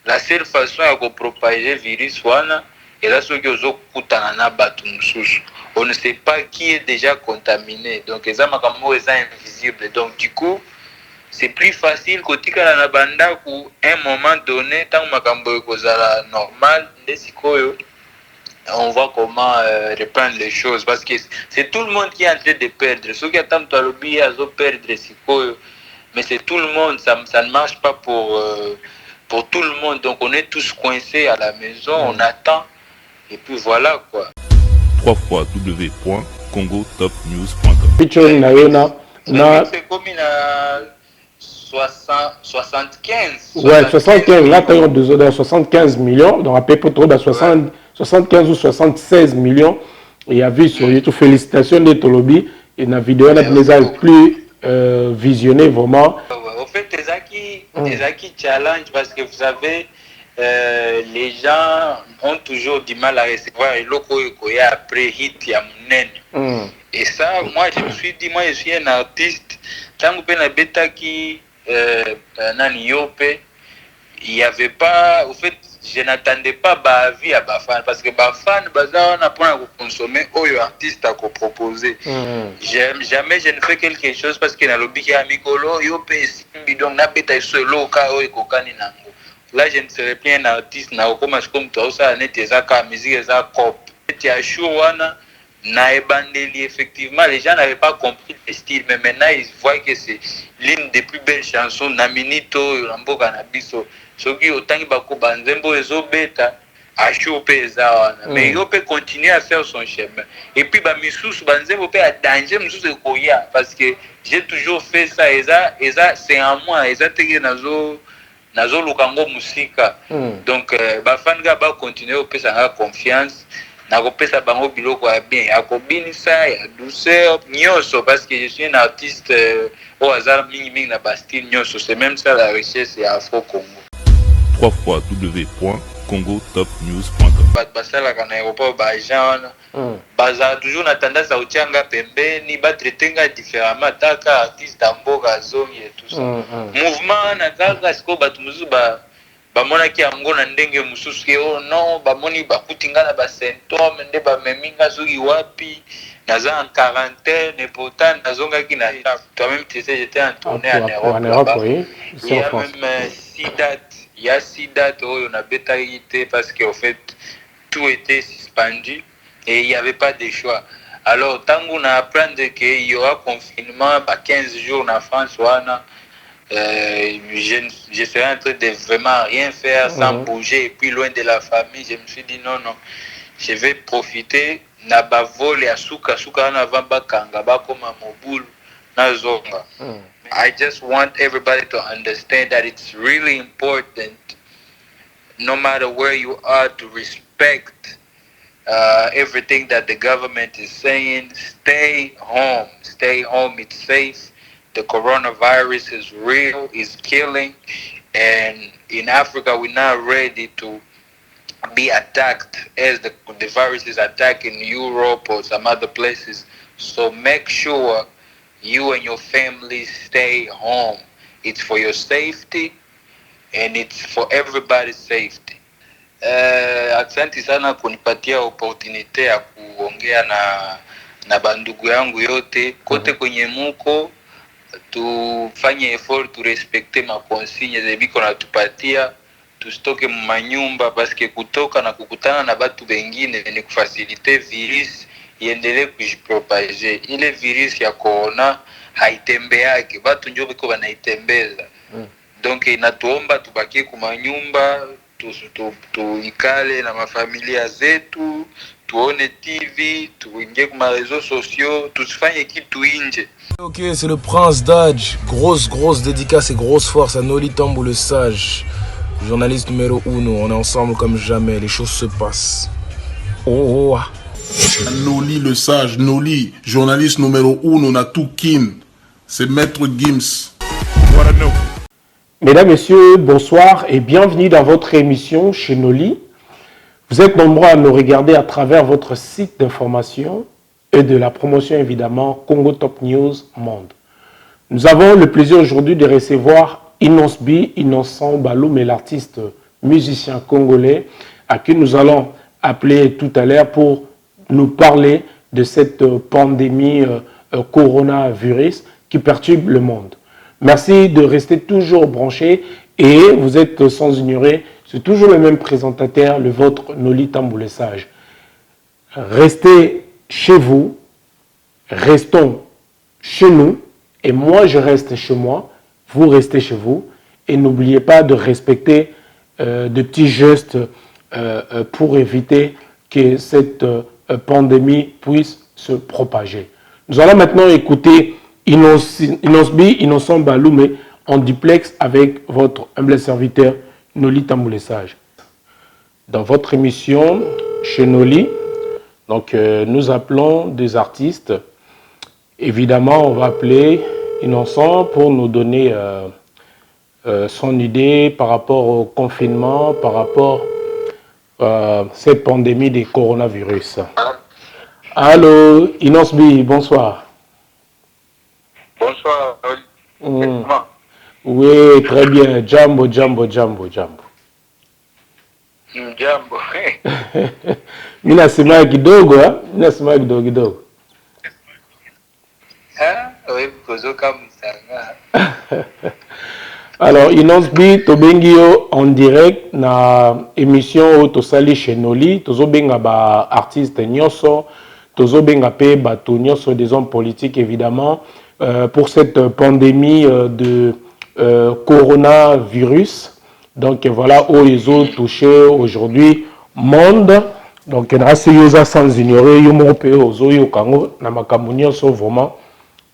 la seule façon de propager le virus, et là, ceux qui ont on ne sait pas qui est déjà contaminé. Donc, les amakamo est invisible. Donc, du coup, c'est plus facile côté kala na banda ku un moment donné tant makambo kozala normal on voit comment reprendre les choses parce que c'est tout le monde qui est en train de perdre ceux qui attendent à lobby à perdre sikoyo mais c'est tout le monde ça ne marche pas pour tout le monde donc on est tous coincés à la maison on attend et puis voilà quoi www.congotopnews.com c'est comme une 75. Ouais, 75. Là, tu as 75 millions. Donc, à peu près, tu as 75 ou 76 millions. Et il y a vu sur YouTube, félicitations de Tolobi. Et la vidéo, elle a plus visionné vraiment. En fait, les acquis challenge parce que vous savez, les gens ont toujours du mal à recevoir et loko après hit ya munene. Et ça, moi, je me suis dit, moi, je suis un artiste. Tant que na beta qui nani yope, il n'y avait pas, au fait, je n'attendais pas bavi à bafan parce que bafan baza on apprend à consommer oyo artiste à proposer. Jamais je ne fais quelque chose parce que na lobby ya mikolo yope simbi donc na beta solo ka oyo kokani nango. Là je ne serais plus un artiste na comme toi ça net ezaka musique ezaka cop. Et à Chouana na ebandeli effectivement les gens n'avaient pas compris le style mais maintenant ils voient que c'est l'une des plus belles chansons na minito mboka na biso soki otangi bako banzembo ezobeta ashu pe eza mais yo peut continuer à faire son chemin et puis ba misusu banzembo pe a danger misusu ekoya parce que j'ai toujours fait ça eza c'est en moi eza teke nazo lukango musika donc ba fan ga ba continuer au pesa nga confiance nakopesa bango biloko ya bien ya kobinisa ya douceur nyonso parce que je suis un artiste au hasard mingi na bastille nyonso c'est même ça la richesse ya Afro Congo www.congotopnews.com basalaka na aéroport baagent wana bazala toujours na tendance ya kotianga pembeni batraitenga différemment taka artiste ya mboka azongi et tout ça mouvement wana kaka sikoyo bato mosusu bamonaki yango na ndenge mosusu ke oh non bamoni bakuti nga na basymptôme nde bamemi nga soki wapi naza en quarantaine et pourtant nazongaki na toi-même tu sais j'étais en tournée en Europe oui. Il y a même 6 dates oyo nabetaki te parce que en fait tout était suspendu et il n'y avait pas de choix alors tango na apprendre que il y aura confinement 15 jours en France wana je serais en train de vraiment rien faire sans bouger et puis loin de la famille je me suis dit non je vais profiter na bavole ya suka na avant bakanga bakoma mobulu na zonga I just want everybody to understand that it's really important no matter where you are to respect everything that the government is saying. Stay home, it's safe. The coronavirus is real, is killing, and in Africa we're not ready to be attacked as the virus is attacking Europe or some other places. So make sure you and your family stay home. It's for your safety and it's for everybody's safety. Asante sana kunipatia opportunity ya kuongea na bandugu yangu yote kote kwenye muko tufanye effort tu respecte ma consigne zebiko natupatia tusitoke manyumba parce que kutoka na kukutana na batu wengine ni kufacilite virus iendelee kujipropager. Ile virus ya corona haitembeake batu njo biko banaitembeza donc inatuomba tubakie kumanyumba tuikale na mafamilia zetu tuone TV tuingie kuma réseaux sociaux tusifanye kitu inje. Ok, c'est le Prince Dodge. Grosse dédicace et grosse force à Noli Tambou le Sage, journaliste numéro 1. On est ensemble comme jamais, les choses se passent. Oh. Noli le Sage, Noli, journaliste numéro 1, on a tout kin. C'est Maître Gims. Mesdames, Messieurs, bonsoir et bienvenue dans votre émission chez Noli. Vous êtes nombreux à nous regarder à travers votre site d'information et de la promotion évidemment Congo Top News Monde. Nous avons le plaisir aujourd'hui de recevoir Innocent Baloum et l'artiste musicien congolais à qui nous allons appeler tout à l'heure pour nous parler de cette pandémie coronavirus qui perturbe le monde. Merci de rester toujours branché et vous êtes sans ignorer, c'est toujours le même présentateur, le vôtre Noli Tamboule Sage. Restez chez vous, restons chez nous et moi je reste chez moi, vous restez chez vous et n'oubliez pas de respecter de petits gestes pour éviter que cette pandémie puisse se propager. Nous allons maintenant écouter Inosbi, Innocent Baloumé en duplex avec votre humble serviteur Noli Tamboule Sage. Dans votre émission chez Noli, donc nous appelons des artistes. Évidemment, on va appeler Innocent pour nous donner son idée par rapport au confinement, par rapport à cette pandémie des coronavirus. Allô, Inosbi, bonsoir. Bonsoir. Oui, très bien. Jambo, jambo, jambo, jambo. Jambo. Mina sema kidogo, hein? Mina sema kidogo. Oui, kuzoka msanga. Alors, Inosbi, Tobengio en direct na émission Tosali chez Noli, Tozobenga ba artiste Nyoso, Tozobenga pe bato Nyoso des hommes politiques évidemment, pour cette pandémie de coronavirus. Donc voilà où ils ont touché aujourd'hui monde. Donc grâce à sans ignorer, yomo pe ozo yokango na makambo Nyoso vraiment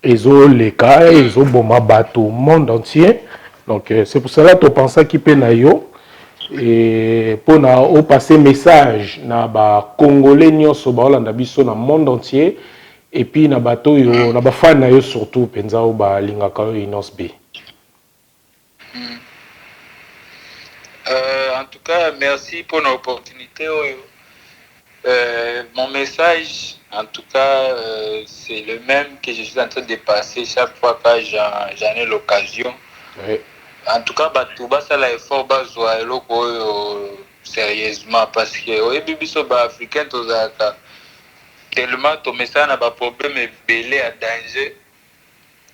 ezo leka ezo boma bato monde entier. Donc c'est pour cela que tu penses qu'il peut nayo et pour na au passer message na ba congolais nyoso ba olanda biso na monde entier et puis na bato yo na ba fan na yo surtout penza o ba lingaka yo Inosbi. En tout cas, merci pour l'opportunité. Mon message, en tout cas, c'est le même que je suis en train de passer chaque fois que j'en ai l'occasion. Oui. En tout cas, tout ça là effort bazwa eloko sérieusement parce que au bibiso ba africain tozaka tellement to message na ba problème belé à danger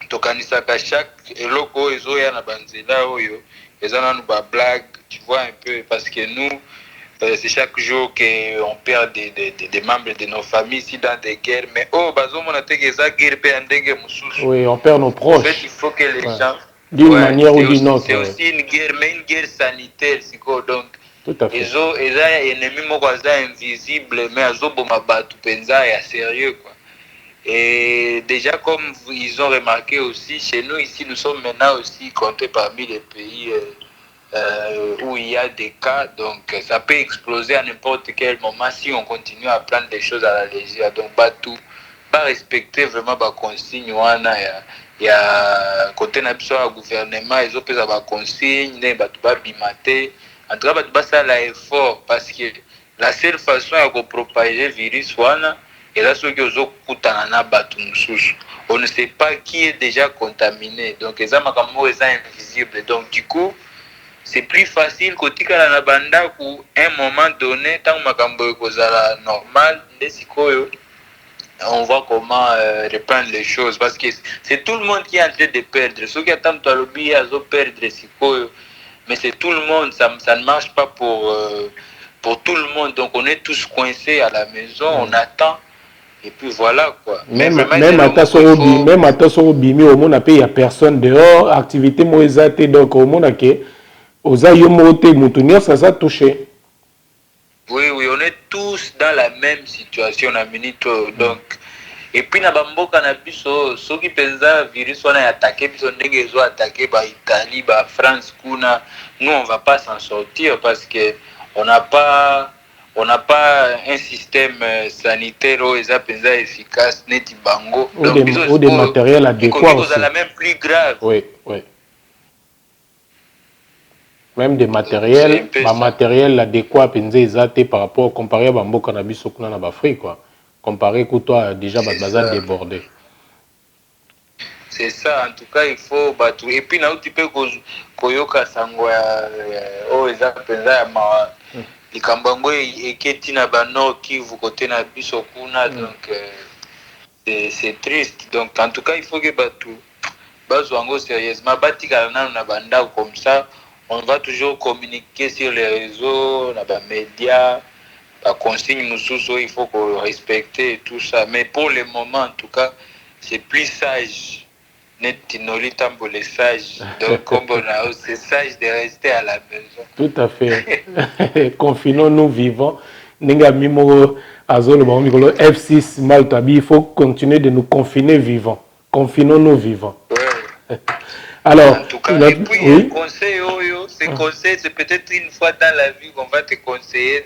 to kanisa ka chaque eloko ezo ya na banzela oyo ezana nu ba blague, tu vois un peu parce que nous c'est chaque jour qu'on perd des membres de nos familles ici dans des guerres mais bazo mona te que ça guerre pe ndenge mususu. Oui, on perd nos proches. En fait, il faut que les gens d'une manière ou d'une autre. C'est aussi une guerre, mais une guerre sanitaire, donc. Tout à fait. Ils ont ennemis invisibles, mais ils ont penza et sérieux quoi. Et déjà comme ils ont remarqué aussi, chez nous ici, nous sommes maintenant aussi comptés parmi les pays où il y a des cas, donc ça peut exploser à n'importe quel moment si on continue à prendre des choses à la légère. Donc tout, pas respecter vraiment les consignes. Il y a côté national gouvernement, ils ont pris des consignes, ils ont bimaté. En tout cas, ça a effort parce que la seule façon de propager le virus, et là, ceux qui ont on ne sait pas qui est déjà contaminé. Donc, les amakamo sont invisibles. Donc, du coup, c'est plus facile côté la banda pour un moment donné, tant makambo est normal, on voit comment reprendre les choses parce que c'est tout le monde qui est en train de perdre. Ceux qui attendent à l'objet, ils ont perdre, mais c'est tout le monde, ça ne marche pas pour tout le monde. Donc on est tous coincés à la maison, on attend et puis voilà quoi. Même à Tassobi, au monde il n'y a personne dehors, activité moïsate, donc au monde aux ayomote, moutonnier, ça s'est touché. Oui, on est tous dans la même situation, donc. Et puis, na bamboka na biso, ceux qui pensent que le virus on a attaqué, puis on a attaqué par Italie, par France, kuna. Nous on va pas s'en sortir parce que on n'a pas un système sanitaire efficace, net bango. Ou des matériels adéquats aussi. C'est la même plus grave. Oui. Même des matériels, matériel adéquat par rapport comparé à Bambo Cannabis au Afrique quoi. Comparé que toi déjà bazar débordé. C'est ça, en tout cas, il faut battre. Et puis, tu peux koyoka sango ya o eza penza ya ma likambo yango eketi na Nord Kivu côté na biso kuna, donc c'est triste. Donc, en tout cas, il faut que batu bazwa yango sérieusement batikala nanu na bandako comme ça. On va toujours communiquer sur les réseaux, na ba médias, la consigne mususu, il faut respecter et tout ça. Mais pour le moment, en tout cas, c'est plus sage. Netinoli Tambole sage. Donc, comme c'est sage de rester à la maison. Tout à fait. Confinons-nous vivants. Nenga mimo azolo ba mikolo F6 Maltabi, il faut continuer de nous confiner vivants. Confinons-nous vivants. Ouais. Alors, en tout cas, et puis, oui? Conseil, c'est peut-être une fois dans la vie qu'on va te conseiller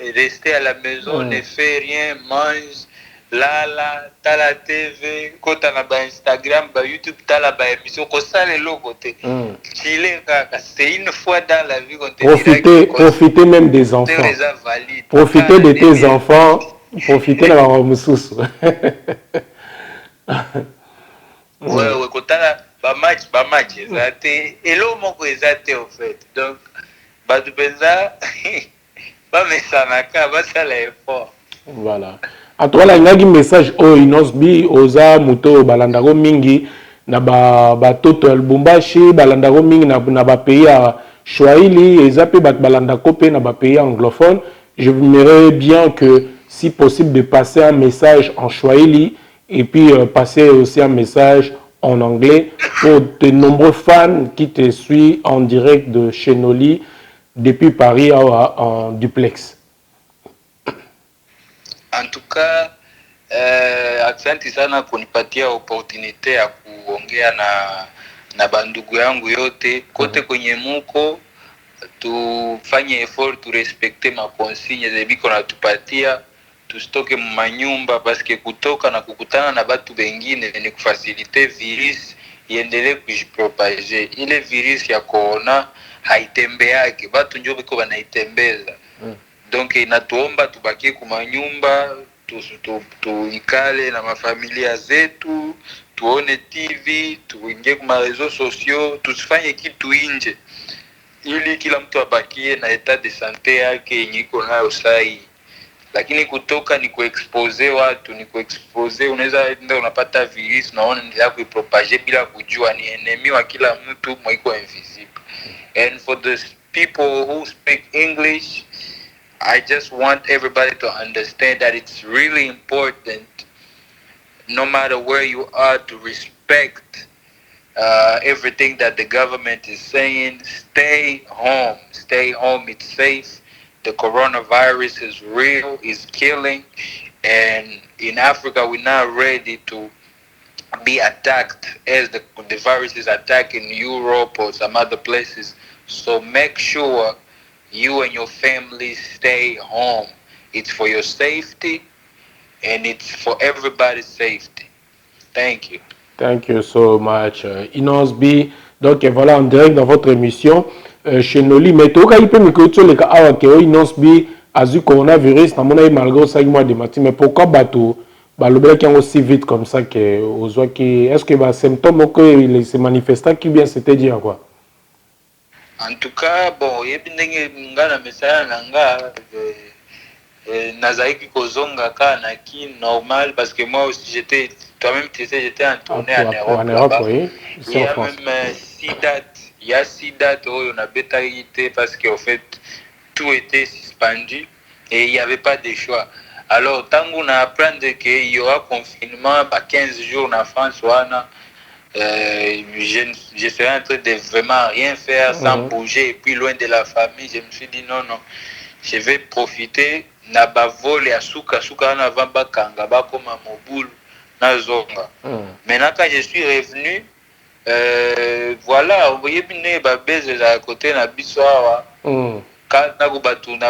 de rester à la maison, ne fais rien, mange, t'as la TV, quand t'as la Instagram, YouTube, t'as la émission, comme ça, les côté. C'est une fois dans la vie qu'on te profiter même des enfants. Profiter de tes enfants, profiter de la Moussous. Ouais, quand t'as la match, exacté. Et l'eau, mon exacté, en fait. Donc, tu penses, ça l'effort. Voilà. En tout cas, il y a un message au Inosbi, Oza, Muto, Balandaro Mingi, na toto Lubumbashi, Balandaro Mingi, na pays à Swahili, et Zape Balandako pe na pays anglophone. Je voudrais bien que, si possible, de passer un message en Swahili et puis passer aussi un message en anglais pour de nombreux fans qui te suivent en direct de chez Noli depuis Paris en duplex. En tout cas, asante sana kunipatia opportunité ya kuongea na bandugu yangu yote kote kwenye muko, tufanye effort tu respecte makonsigne zebiko natupatia, tusitoke manyumba paske kutoka na kukutana na batu bengine ni kufasilite virus iendelee kujipropage. Ile virus ya corona haitembeake, batu njo biko banaitembeza. Donc inatuomba tubakie kumanyumba, tuikale na mafamilia zetu, tuone TV, tuingie kuma reseaux sociaux, tusifanye kitu nje, ili kila mtu abakie na etat de sante yake yenye iko nayo sahi. Lakini kutoka ni kuexpose watu, ni kuexpose, unaweza enda unapata virus na unaendelea kuipropage bila kujua, ni enemy wa kila mtu mwiko invisible. And for the people who speak English, I just want everybody to understand that it's really important, no matter where you are, to respect everything that the government is saying. Stay home. Stay home. It's safe. The coronavirus is real. It's killing. And in Africa, we're not ready to be attacked as the virus is attacking Europe or some other places. So make sure you and your family stay home. It's for your safety and it's for everybody's safety. Thank you. Thank you so much. Inosbi, donc voilà, en direct dans votre émission chez Noli. Mais tu as peut me les cas que Inosbi a eu coronavirus, malgré ça, mais pourquoi bateau le qui est aussi vite comme ça que aux est-ce que les symptômes que se manifestent qui bien c'était dire quoi? En tout cas, bon, yebindenge ngana mesaya nanga nazaiki kozonga ka na ki normal parce que moi aussi j'étais, toi-même tu sais, j'étais en tournée en Europe. En Europe, oui. Il y a même 6 dates où on a bétaillité parce qu'en fait tout était suspendu et il n'y avait pas de choix. Alors tant qu'on apprend qu'il y aura confinement, 15 jours en France, je serais en train de vraiment rien faire sans bouger et puis loin de la famille. Je me suis dit non, je vais profiter. Na bavole ya suka na vamba kanga ba comme mobile na zonga. Maintenant quand je suis revenu, voilà, vous voyez bien ba beze à côté na bisoa. Quand na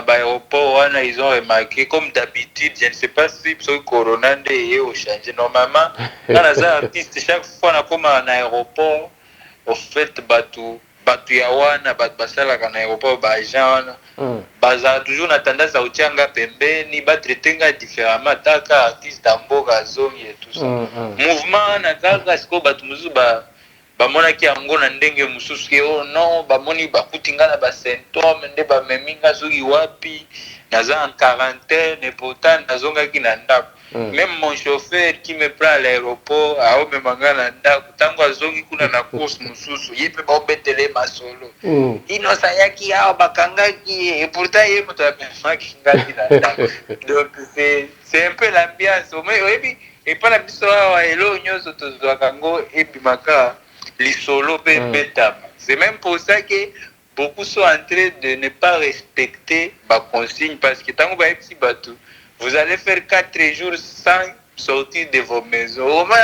ba aéroport ils ont remarqué comme d'habitude, je ne sais pas si le corona est au changé normalement. Quand les artistes chaque fois na comme en aéroport, au fait batu bato ya wana bato basalaka na aéroport baagent wana bazala toujours na tendance ya kotianga pembeni batraite nga différemment taka artiste ya mboka azongi et tout ça mouvement wana kaka sikoyo bato mosusu bamonaki yango na ndenge mosusu ke oh non bamoni bakuti nga na basymptôme nde bamemi nga soki wapi naza en quarantaine et pourtant nazongaki na ndako même mon chauffeur qui me prend à l'aéroport aomema nga na ndako ntango azongi kuna na course mosusu ye mpe baobetele masolo inosa ayaki awa bakangaki et pourtant ye moto amemaki ngati na ndako donc c'est un peu l'ambiance oyebi epa na biso awa elo nyonso tozwaka yango ebimaka lisolo pe betama. C'est même pour ça que beaucoup sont en train de ne pas respecter ma consigne parce que tant que vous allez faire 4 jours sans sortir de vos maisons. Au moins,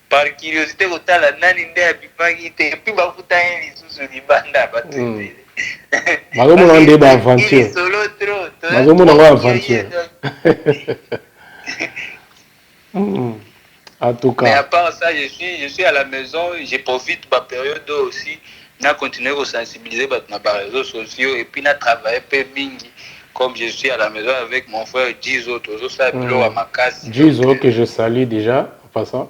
par curiosité, vous avez la naninde à Bipagi et puis vous avez sous les bandes. En tout cas. Mais à part ça, je suis à la maison, je profite de ma période aussi. Je continue à sensibiliser les réseaux sociaux et puis je travaille un peu mingi. Comme je suis à la maison avec mon frère Gizo, Gizo que je salue déjà en passant.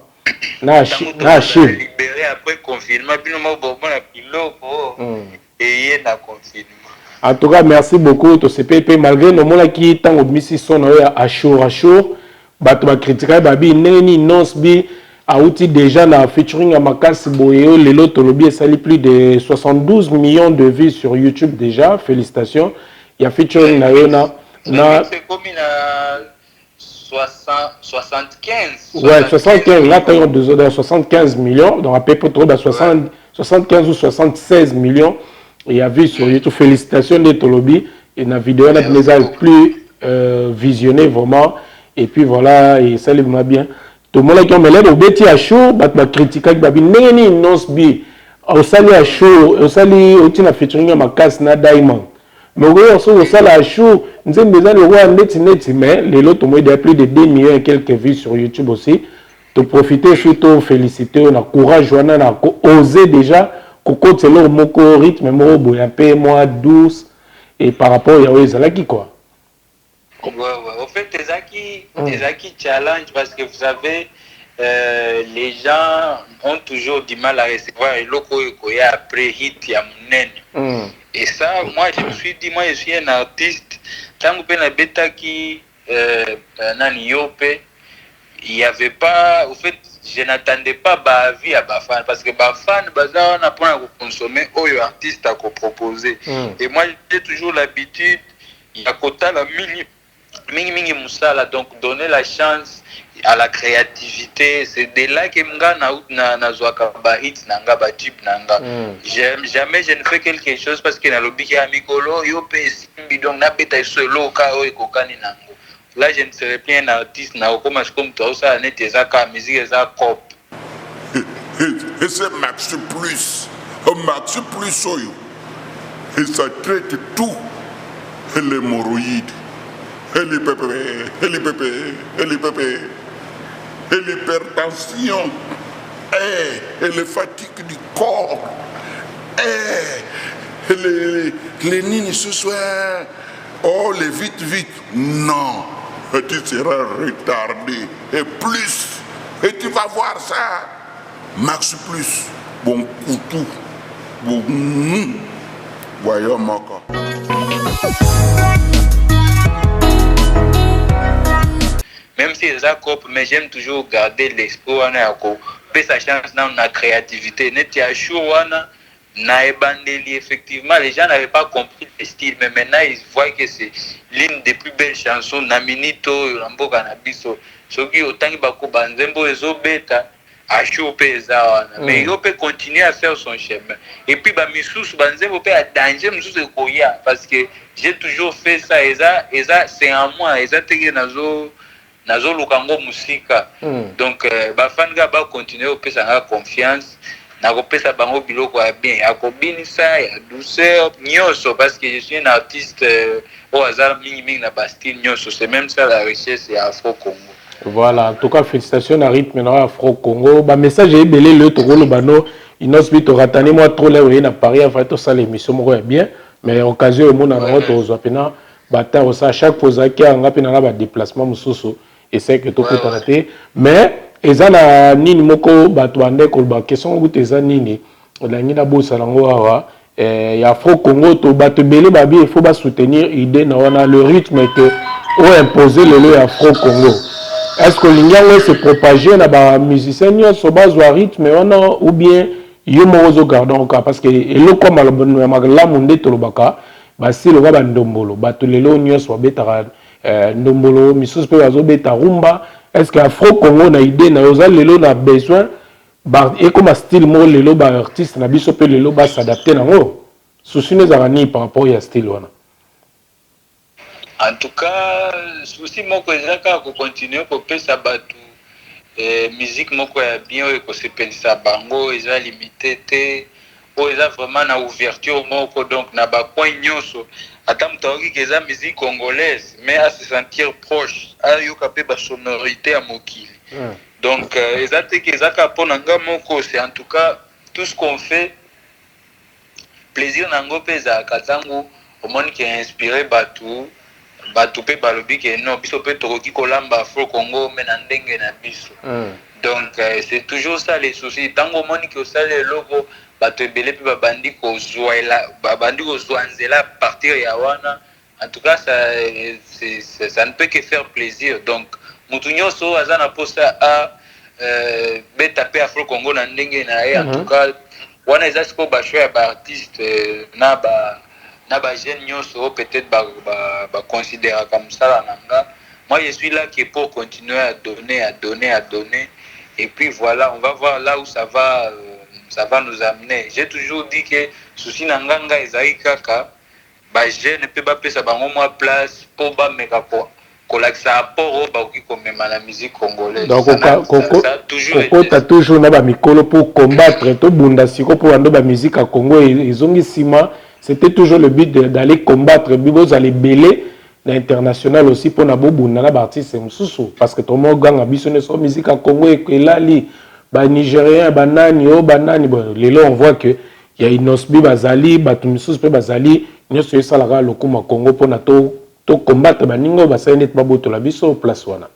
Libéré après confinement, puis nous avons et il y a confinement. En tout cas, merci beaucoup. Malgré nos mots qui sont au Mississippi, à Chour. Bato ba critiquer babi neni nosbi outil déjà na featuring à Makasi Boyeo lelo tolobi esali plus de 72 millions de vues sur YouTube déjà, félicitations. Il y a featuring na yona c'est comme une 75. Ouais, 75 là tu as 75 millions donc à peu près 75 ou 76 millions il y a vu sur YouTube, félicitations de tolobi et na vidéo là les a plus visionné vraiment. Et puis voilà, et ça m'a bien. Tout le monde qui a mis au bêtis à chaud, bah critiquer babi neni nosbi. Au sali à chaud, au sali au tina featuring ma casse na diamond. Mais au sali à chaud, nous avons besoin de voir net mais les autres ont eu plus de 2 millions et quelques vues sur YouTube aussi. De profiter surtout féliciter, on a courage, on a osé déjà. Coco c'est leur moko rythme moko boya peu moi douce et par rapport à Yawezalaki quoi. Ouais. Au fait, les acquis challenge parce que vous savez, les gens ont toujours du mal à recevoir le loco après hit ya munen. Et ça, moi je me suis dit, moi je suis un artiste. Tant que na beta qui nani yope, il y avait pas, au fait, je n'attendais pas ba vie à ba fan parce que ba fan baza on apprend à consommer oyo artiste à proposer. Et moi j'ai toujours l'habitude, il y a quota la mingi musala, donc donner la chance à la créativité, c'est de là que mga na zwaka ba hits nanga ba tube nanga. Jamais je ne fais quelque chose parce que na lobiki ya mikolo yo pe simbi donc na beta solo ka o ekokani nango. Là je ne serai plus un artiste na okoma comme toi ça net ezaka musique eza cop. Et c'est Max plus oyo. Et ça traite tout les hémorroïdes. Et l'hypertension, et les fatigues du corps, et les nini ce soir, oh les vite, non, tu seras retardé, et plus, et tu vas voir ça, Max plus, bon coutou, bon, voyons mon corps. Même si c'est cop, mais j'aime toujours garder l'esprit on sa chance dans la créativité. Net à chaud na ebandeli effectivement les gens n'avaient pas compris le style mais maintenant ils voient que c'est l'une des plus belles chansons na minito mboka na biso soki otangi bako banzembo ezobeta à chaud pesa wana mais il peut continuer à faire son chemin et puis ba misusu banzembo pe à danger misusu koya parce que j'ai toujours fait ça et ça c'est en moi et ça teke nazo lukango musika donc bafani ga ba continuer opesa nga confiance na kopesa bango biloko ya bien ya kobinisa ya douceur nyonso parce que je suis un artiste au hasard mingi na bastille nyonso c'est même ça la richesse ya Afro Congo. Voilà, en tout cas félicitations à rythme na Afro Congo ba message est belé le tokolo bano Inos Bito ratani moi trop là oui na Paris en fait ça l'émission moi bien mais occasion au monde en autre aux apena bata au ça chaque fois qui a ngapi na ba déplacement mususu et c'est que tout peut rater mais ezana nini moko bato bande ko ba question goût ezana nini la nina bossa lango awa ya Afro Congo to bato belé babi il faut ba soutenir idée na wana le rythme que o imposer le Afro Congo. Est-ce que l'Indian se propager na ba musicien nyonso bazwa rythme wana ou bien yo mozo gardon ka parce que elo comme la magla munde to lobaka ba si lo ba ndombolo bato lelo nyonso betara ndombolo misusu pe bazo beta rumba. Est-ce que Afro Congo na idée na oza lelo na besoin ba et comme style mo lelo ba artiste na biso pe lelo ba s'adapter nango souci ne zarani par rapport à style wana. En tout cas, souci moko ezaka ko continuer ko pesa batu musique moko ya bien ko se pensa bango eza limité té o eza vraiment na ouverture moko donc na ba coin nyonso ata mtaoki que eza musique congolaise mais à se sentir proche a yo kapé ba sonorité à mokili. Donc eza té que ezaka pona nga moko c'est en tout cas tout ce qu'on fait plaisir nango pesa katango au monde qui a inspiré batu bato pe balobi ke non biso pe tokoki kolamba Afro Congo mais na ndenge na biso. Donc c'est toujours ça les soucis tango moni ke osala eloko bato ebele pe babandi kozwa nzela partir ya wana en tout cas ça ne peut que faire plaisir donc mutu nyonso aza na posa a beta pe Afro Congo na ndenge na ye en tout cas wana eza siko bachoix ya baartiste na ba jeune nyonso peut-être ba considérer comme ça nanga. Moi je suis là qui est pour continuer à donner et puis voilà on va voir là où ça va nous amener. J'ai toujours dit que souci nanga ezai kaka ba jeune pe ba pesa bango moi place pour ba meka ko laksa apport ba ki komema la musique congolaise. Donc t'as toujours na ba mikolo pour combattre to bunda siko pour ando ba musique à Congo ezongi sima. C'était toujours le but d'aller combattre, vous allez belé l'international aussi pour nabobu nana artiste parce que tout le monde gagne bisonné sur musique à Congo et là li ba nigérien banani bon les là on voit que il y a Inosbi bazali batumisus pe bazali nyoso ça la le kuma Congo pour na to combattre baningo basane pas boto la biso place wana.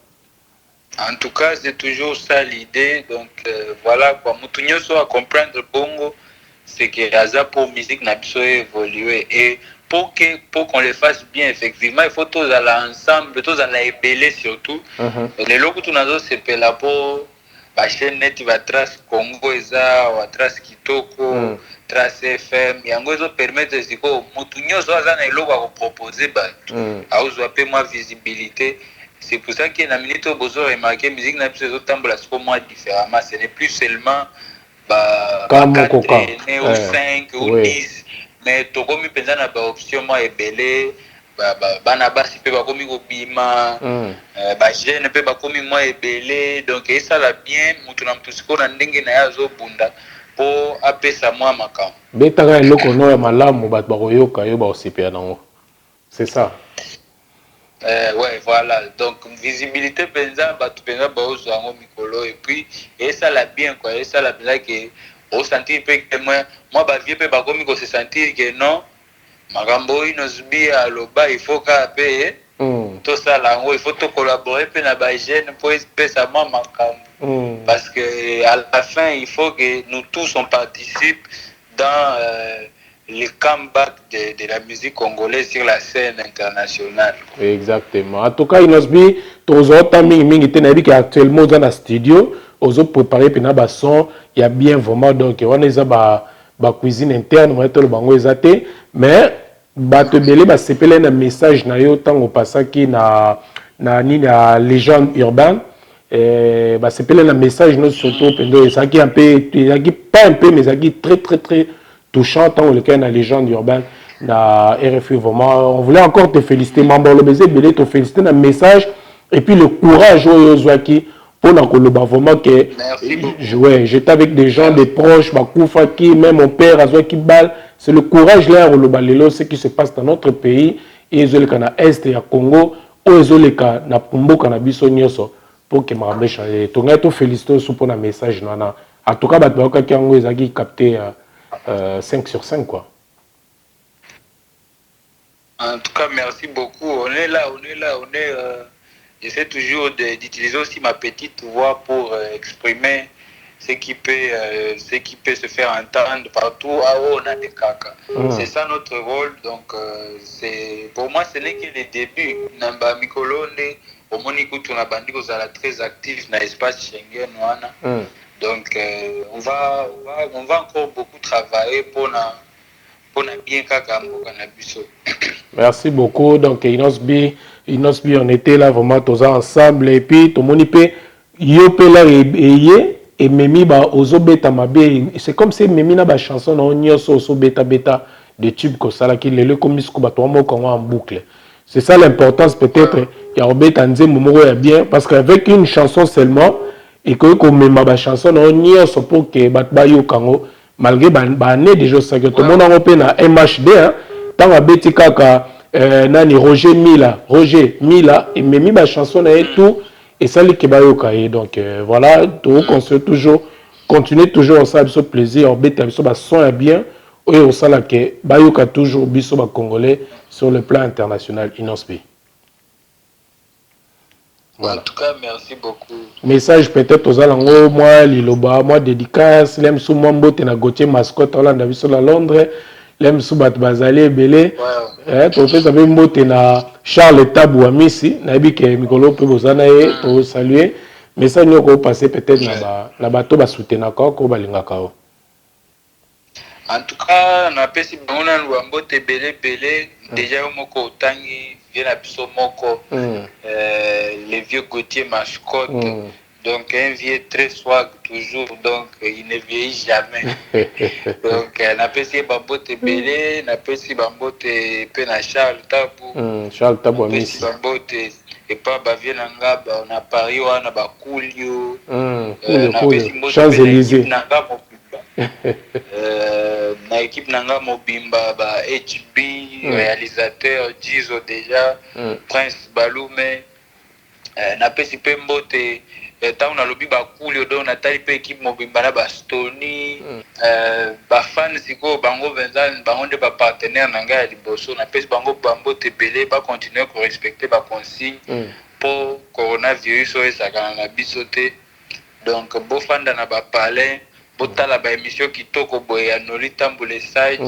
En tout cas, c'est toujours ça l'idée donc voilà quoi mutu nyoso à comprendre bongo c'est que Aza pour musique n'a pas évolué et pour qu'on le fasse bien effectivement il faut tous aller ensemble tous aller ébeler surtout les locaux tout nazo c'est là pour la chaîne net va trace Congo eza ou trace Kitoko trace FM yango eso permettre ziko mutu nyoso aza na eloko à proposer ba auzwa pe moi visibilité. C'est pour ça que na minute bozo remarquer musique n'a pas tambola siko moi différemment ce n'est plus seulement ba 4 ou 5 ou 10 mais tokomi penza na ba option moi ebele bana basi pe bakomi kobima ba jeune pe bakomi moi ebele donc ça la bien mutu na mutu siko na ndenge na yazo bunda po apesa moi makambo betaka eloko no ya malamu bato bakoyoka yo ba osipia nango c'est ça. Ouais voilà donc visibilité penza bato penza baozo yango mikolo et puis et ça la bien quoi et ça la bien que au sentir que moi ba vie pe ba komi ko se sentir que non makambo inosbi aloba il faut ka payer tout ça là il faut to collaborer pe na ba jeune pour pesa moi makambo parce que à la fin il faut que nous tous on participe dans le comeback de la musique congolaise sur la scène internationale. Exactement. En tout cas, Inosbi, tous autres mingi tenabi actuellement dans la studio, aux autres préparés pena ba son, il y a bien vraiment donc on est ba cuisine interne, on est le bango ezate, mais ba te belé ba sepele na message na yo tant au passaki na ni na légende urbaine. Ba sepele na message no surtout pendo ça qui un peu pas un peu mais ça qui très touchant tant le cas de la légende urbaine la RFI vraiment on voulait encore te féliciter membre le baiser belé te féliciter dans message et puis le courage au Zwaki pour na koloba vraiment que j'étais avec des gens des proches bakoufa qui même mon père a Zwaki bal c'est le courage là au lobalelo ce qui se passe dans notre pays et les kana est et à Congo ou les cas na Pumbo kana biso nyoso pour que ma changer to ngato féliciter pour na message nana En tout cas, Batbaoka Kiango Ezaki capté 5 sur 5 quoi. En tout cas, merci beaucoup. On est là. J'essaie toujours d'utiliser aussi ma petite voix pour exprimer ce qui peut se faire entendre partout où on a des caca. C'est ça notre rôle. Donc, pour moi, ce n'est que le début. Namba Mikolo, au Monikou, on a bandit très actif dans l'espace Schengen. Donc, on va encore beaucoup travailler pour bien caca. Merci beaucoup. Donc, Inosbi, on était là vraiment tous ensemble. Et puis, tout le monde peut yopela et Memi ba ozo beta mabe. C'est comme si Memi na ba chanson na onyoso ozo beta de tubes comme ça là qui le comme ce qu'on en boucle. C'est ça l'importance peut-être. Il y a Robert Nze Momoro est bien parce qu'avec une chanson seulement et que comme Mema ba chanson na onyoso pour que batba yo kango malgré ba né déjà ça que tout le monde en européen na MHD hein. Tant à Betty Kaka, nani Roger Mila, et Memi ba chanson et tout, et ça les Kebayoka. Donc voilà, continuer toujours ensemble ce plaisir, on bête sur ba son bien, et on sait que Bayoka toujours biso ba congolais sur le plan international Inosbi. Voilà. En tout cas, merci beaucoup. Message peut-être aux alengots, moi, Liloba, moi dédicace, l'aime sous mon botte na Gauthier mascotte Hollande sur la Londres. L'aime sous bat bazali belé to fait savoir mbote na Charles Tabou amisi na bi ke mikolo pe bozana e to saluer mais ça nous ko passer peut-être na bato ba soutenir ko balinga kao. En tout cas na pesi bana mbote belé déjà moko tangi vient biso moko les vieux Gauthier mascotte. Donc un vieux très swag toujours, donc il ne vieillit jamais. Donc na pesi bambote belé, na pesi bambote pe na Charles Tabou. Charles Tabou amisi. Bambote et pas ba vient nga on a Paris wana ba Coolio. Coolio. Champs-Élysées. Na équipe nanga mobimba ba HB réalisateur Jizo déjà Prince Balume na pesi pe mbote tant na lobi ba Coolio donc na tali pe équipe mobimba na ba Stony ba fan siko bango Vincent bango de ba partenaire nanga ya liboso na pesi bango bambote belé ba continuer ko respecter ba consigne pour coronavirus o esaka na biso te donc bo fanda na ba palais botala ba émission kitoko boye ya Noli Tambule site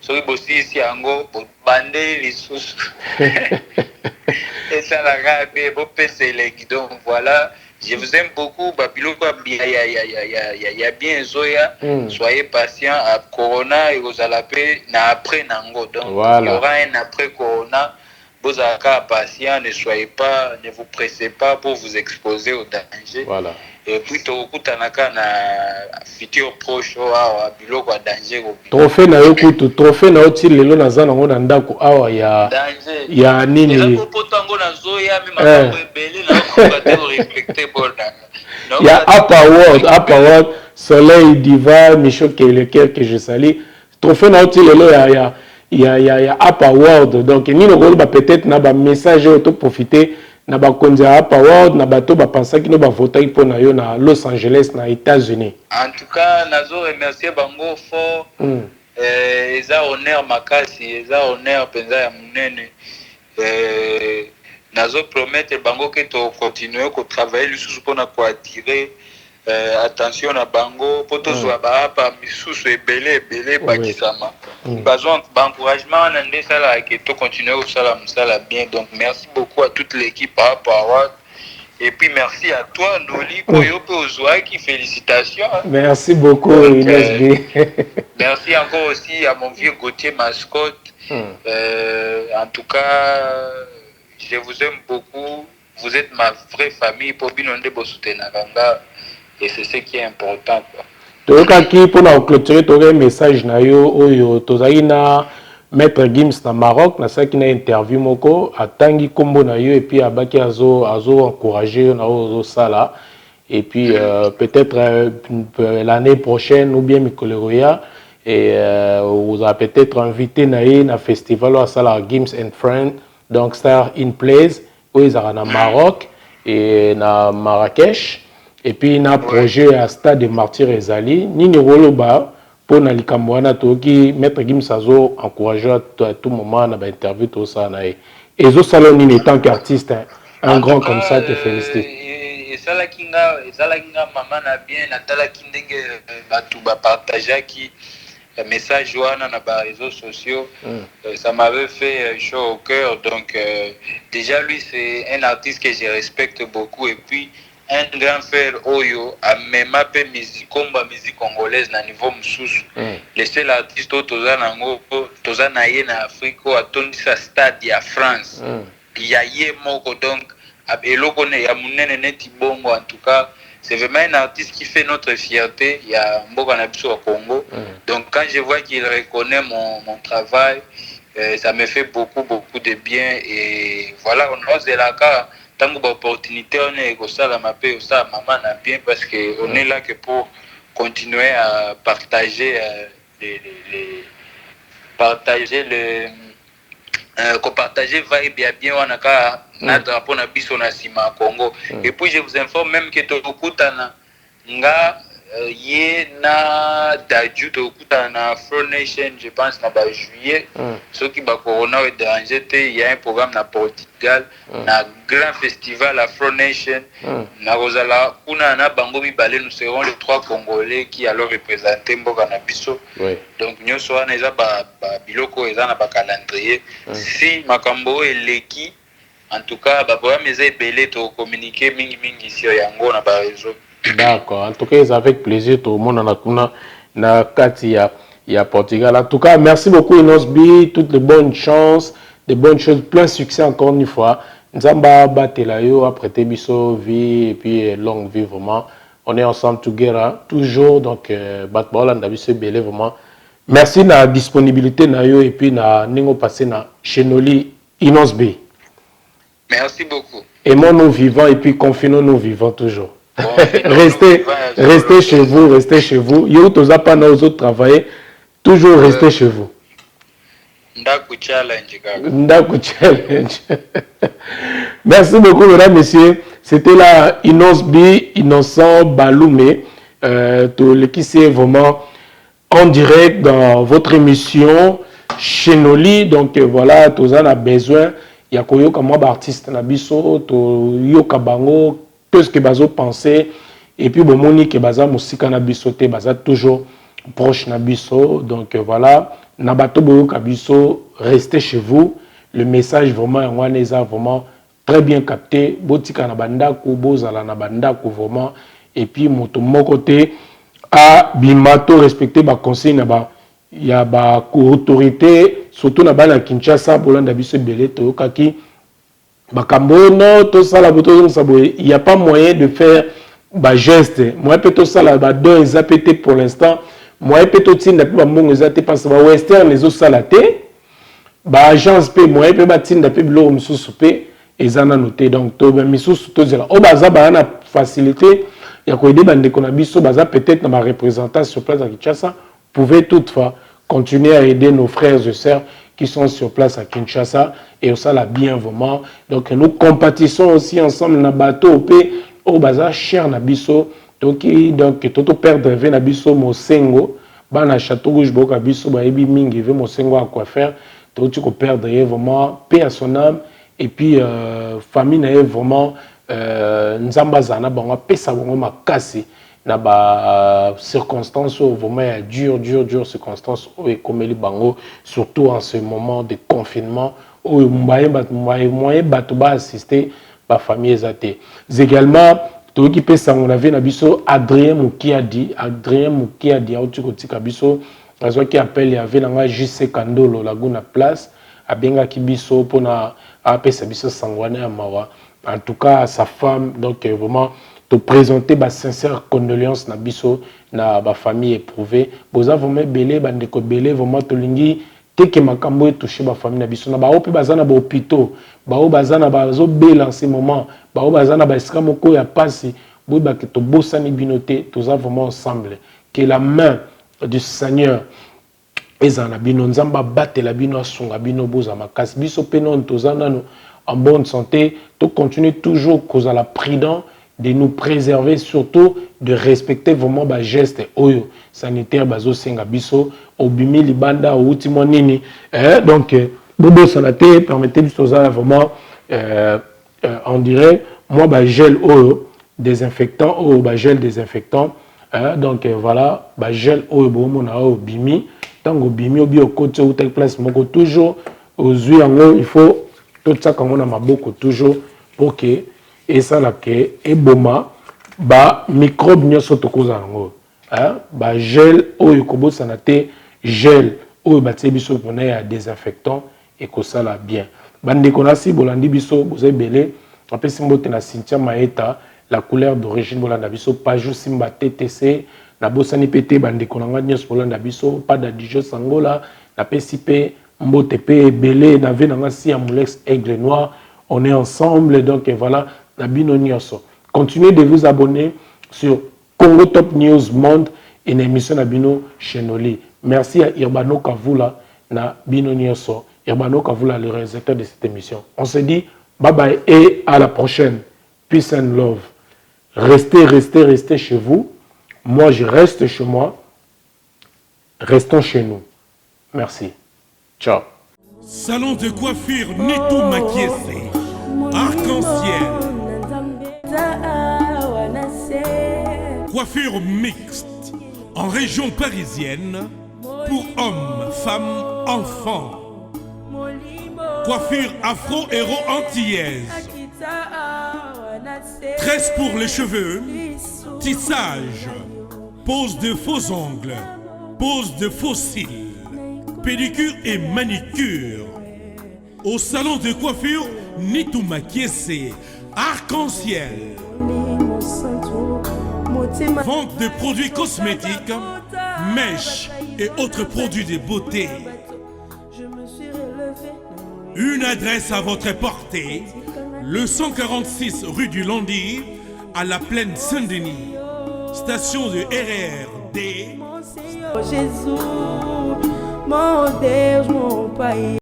soki bosisi yango bande lisusu et ça la rabe bo pese legi donc voilà je vous aime beaucoup babiloko ya bien zoya soyez patient à corona et aux alapé na après nango donc voilà. Il y aura un après corona vos cas patient ne soyez pas ne vous pressez pas pour vous exposer au danger voilà. Et puis tokutanaka na futur proche awa biloko ya danger trophée na yokutu trophée na oti lelo naza nango na ndako awa ya nini eza popoto yango nazoya me makambo ebele nakoka te korespecte bona ya Up Award Soleil Diva Micho Keleker que je salue trophée na oti lelo ya Up Award donc nino koloba peut-être na ba message auto profiter na ba konza Up Award na bato ba pensa ki no ba voter pour na yo na Los Angeles na États-Unis. En tout cas nazo remercier bango fort eza honneur makasi eza honneur penza ya munene nazo promettre bango que to continuer ko travailler lisusu pona ko attirer attention na bango po tozwa baapa misusu ebele bakisama besoin d'encouragement na nde sala ke to continuer kosala mosala bien donc merci beaucoup à toute l'équipe Up Award et puis merci à toi Noli po yo pe ozwaki félicitations merci beaucoup Inesbi merci encore aussi à mon vieux Gauthier mascotte en tout cas je vous aime beaucoup vous êtes ma vraie famille po bino nde bosutenaka et c'est ce qui est important quoi. Tokaki pour na clôturer un message na yo oyo tozali na Maître Gims na Maroc na saki na interview moko atangi kombo na yo et puis abaki azo encourager na ozo sala et puis peut-être l'année prochaine ou bien Mikoleroya et vous a peut-être invité na festival à sala Gims and Friends donc Star in Place où ils na Maroc et na Marrakech. et puis na projet à stade de martyr ezali nini roloba pour na likambo wana toki maître Gim Sazo encourager à tout moment na ba interview tout ça na et zo salon nini tant qu'artiste un grand comme ça te félicite. Et ça la kinga maman na bien na tala kindenge batu ba partager qui message wana na ba réseaux sociaux, ça m'avait fait chaud au cœur. Donc déjà lui c'est un artiste que je respecte beaucoup et puis un grand frère Oyo a même appelé musique combat musique congolaise na niveau msusu. Le seul artiste toza nango toza na ye na Afrique a tondi sa stade ya France. Ya ye moko donc eloko ne ya munene neti bongo en tout cas. C'est vraiment un artiste qui fait notre fierté. Il y a Mboka Nabiso au Congo. Donc quand je vois qu'il reconnaît mon travail, ça me fait beaucoup de bien. Et voilà, on ose de la cas. Tant que l'opportunité, on est comme ça, ma paix, ça, maman a bien parce qu'on est là que pour continuer à partager partager vibe bien on a na drapeau na biso na sima Congo. Et puis je vous informe même que tokutana nga ye na Dadju tokutana na Afro Nation je pense na ba juillet ceux qui ba corona au danger il y a un programme na Portugal na grand festival Afro Nation na Rosala kuna na bango mibale nous serons les 3 Congolais qui allons représenter Mboka na biso. Donc nous sommes na ba biloko eza na ba calendrier si makambo eleki en tout cas ba programme eza belé to communiquer mingi ici yango na ba réseau. D'accord, en tout cas c'est avec plaisir tout le monde na kuna na kati ya Portugal. En tout cas merci beaucoup Inosbi, toutes les bonnes chances, des bonnes choses, plein de succès encore une fois. Nzamba batela yo apprêter biso vie et puis longue vie vraiment. On est ensemble together toujours donc batbola ndabiso belé vraiment. Merci na disponibilité na yo et puis na ningo passer na Chenoli Inosbi. Merci beaucoup. Aimons-nous vivants et puis confinons-nous vivants toujours. Bon, restez chez vous, restez chez vous. Yo toza pas na aux autres travailler, toujours restez chez vous. Ndaku challenge. Ndaku challenge. Merci beaucoup mesdames, messieurs. C'était là Inosbi, Innocent Baloumé, qui c'est vraiment en direct dans votre émission Chenoli. Donc voilà, tous en a besoin. Il y a koyo comme artiste na biso, to yoka bango. Ce que bazo penser et puis bon moni que baza musika na biso te baza toujours proche na biso donc voilà na bato boyo ka biso restez chez vous le message vraiment ngwaneza vraiment très bien capté botika na banda ko bozala na banda ko vraiment et puis moto moko te a bimato respecter ba conseil na ba ya ba autorité surtout na bana Kinshasa bolanda biso belé to kaki. Il n'y a pas moyen de faire des gestes. Moi, je peux faire des APT pour l'instant. Moi, je peux faire des APT parce que les Western, les autres salatés. Les agences, moi, je peux faire des APT et ils ont noté. Donc, la facilité. Il y a peut-être ma représentation sur place à Kinshasa. Vous pouvez toutefois continuer à aider nos frères et sœurs qui sont sur place à Kinshasa et au la bien vraiment. Donc nous compatissons aussi ensemble na bateau au bazar cher na biso donc toto perdre ve na biso mosengo ba na château rouge boka biso ba ebi mingi ve mosengo à quoi faire donc tu perdre vraiment paix à son âme et puis famille na vraiment nzamba zana bango pesa bango makasi na ba circonstances vraiment dur circonstances et comme les bango surtout en ce moment de confinement où moyen bato ba assister ba famille ezate également to qui peut ça on avait na biso Adrien Mukiadi auti kotika biso raison qui appelle y avait na JC Kandolo Laguna place abenga ki biso pona apesa biso sangwana ya mawa en tout cas sa femme donc vraiment te présenter ma sincère condoléance na biso na ba famille éprouvée boza vraiment belé bandeko belé vraiment tolingi teke makambo touché ba famille na biso na ba opi bazana ba hôpitaux ba o bazana ba zo bela en ce moment ba o bazana ba esika moko ya pasi boy ba ke to bosani binoté tous vraiment ensemble que la main du Seigneur ezana bino nzamba batela bino asunga bino boza makasi biso penon tozana en bonne santé to continuer toujours cause à la prudence de nous préserver, surtout de respecter vraiment les gestes sanitaires, bazo senga biso, obimi libanda, outimo nini. Donc, bobo sanate, permettez de vraiment, on dirait, moi, gel désinfectant, gel désinfectant. Donc, voilà, gel bomona bimi. Tant que bimi, au côté ou telle place, toujours, aux yeux, il faut tout ça comme on a beaucoup toujours pour que et ça là que et boma microbe nyoso to koza ngo gel oyo ko bosana te gel oyo batie biso pona ya désinfectant et ko sala bien bande konasi bolandi biso bozebele apesi mbote na Cynthia Maeta la couleur d'origine bolanda biso page simba TTC na bosani pété bande konanga nyoso bolanda biso pas d'adijo sangola na pesipe mbote pe belé na ve na si amulex aigle noir. On est ensemble, donc voilà, Nabino Nyoso. Continuez de vous abonner sur Congo Top News Monde et l'émission Nabino Chenoli. Merci à Irbano Kavula, Nabino Nyoso. Irbano Kavula, le réalisateur de cette émission. On se dit bye bye et à la prochaine. Peace and love. Restez chez vous. Moi, je reste chez moi. Restons chez nous. Merci. Ciao. Salon de coiffure Nitu Makiese, arc-en-ciel, coiffure mixte en région parisienne pour hommes, femmes, enfants, coiffure afro-héro-antillaise, tresse pour les cheveux, tissage, pose de faux ongles, pose de faux cils, pédicure et manicure. Au salon de coiffure Nitu Makiese, arc-en-ciel. Vente de produits cosmétiques, mèches et autres produits de beauté. Une adresse à votre portée, le 146 rue du Landy, à la plaine Saint-Denis. Station de RER D. Jésus, mon Deus, mon Pai.